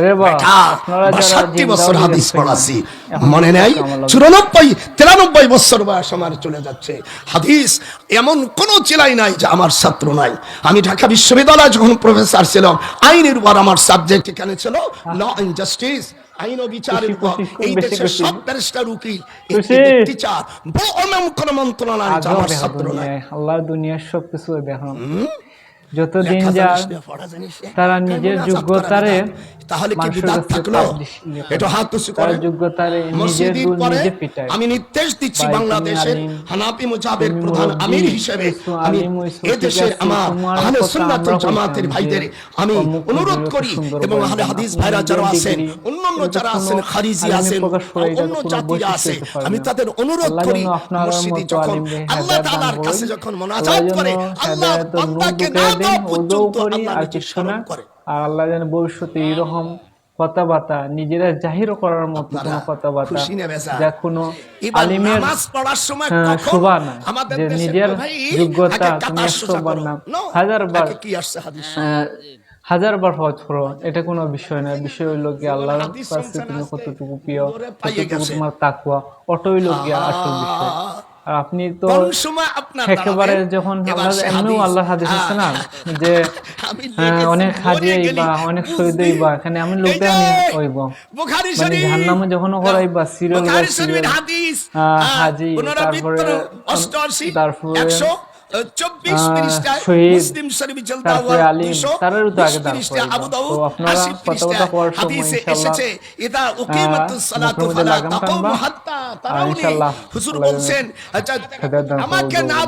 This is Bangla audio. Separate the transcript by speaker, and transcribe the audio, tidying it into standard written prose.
Speaker 1: বেটা 62 বছর হাদিস পড়াছি, মনে নেই? 94 93 বছর বয়স আমার চলে যাচ্ছে। হাদিস এমন কোন জেলায় নাই যে আমার ছাত্র নাই। আমি ঢাকা বিশ্ববিদ্যালয়ে যখন প্রফেসর ছিলাম, আইনের উপর আমার সাবজেক্ট এখানে ছিল ল এন্ড জাস্টিস, আইন ও বিচারের উপর। এই দেশের সব ব্যারিস্টার উকিল টিচার কোন মন্ত্রণালয় আমার ছাত্র নাই।
Speaker 2: আল্লাহর দুনিয়ার সবকিছু দেখুন, যতদিন যায় তারা নিজের যোগ্যতারে
Speaker 1: তাহলে কি বিদাত থাকলো? এটা হাত উঁচু করে মসজিদের পরে আমি নির্দেশ দিচ্ছি বাংলাদেশের হানাফি মুজাহিদের প্রধান আমির হিসেবে আমি এই দেশের আমার আহলে সুন্নাত ওয়াল জামাতের ভাইদের আমি অনুরোধ করি, এবং আহলে হাদিস ভাইরা যারা আছেন, অন্যান্য যারা আছেন, খারিজি আছেন, অন্য জাতিরা আছে, আমি তাদের অনুরোধ করি মসজিদে যখন আল্লাহ তাআলার কাছে যখন মুনাজাত করে, আল্লাহ বান্দাকে না দেওয়া পর্যন্ত আল্লাহর কাছে স্মরণ করে।
Speaker 2: আর আল্লাহ যেন ভবিষ্যতে এইরকম কথাবার্তা নিজেরা জাহির করার মতো কোনো কথাবার্তা যা কোনো আলিমের
Speaker 1: নামাজ পড়ার সময়
Speaker 2: শোভা না, যে নিজের যোগ্যতা তুমি 100 বার না, 1000 বার
Speaker 1: কি আসছে হাদিস,
Speaker 2: 1000 বার হজ করো, এটা কোনো বিষয় না। বিষয় হইলো কি আল্লাহর কাছে তুমি কতটুকু প্রিয়, কতটুকু তোমার তাকওয়া, ওটাই হইলো কি আসল বিষয়। আর আপনি তো একেবারে যখন এমনিও আল্লাহর হাদিস আছে না যে অনেক হাজি বা অনেক শহীদ বা এখানে আমি লোকটা আমি হইব, মানে জাহান্নামে যখন হরাইবা সিরিয়াল বাই সিরিয়াল হাজি, তারপরে
Speaker 1: 24 পৃষ্ঠায় মুসলিম শরীফ জলদা ওয়া 220 পৃষ্ঠায় আবু দাউদ 80 পৃষ্ঠায় হাদিসে এসেছে ইদা উকিমাতুস সালাতু ফালা তাকুমু হাত্তা তারাউনি। হুজুর বলছেন আমাকে না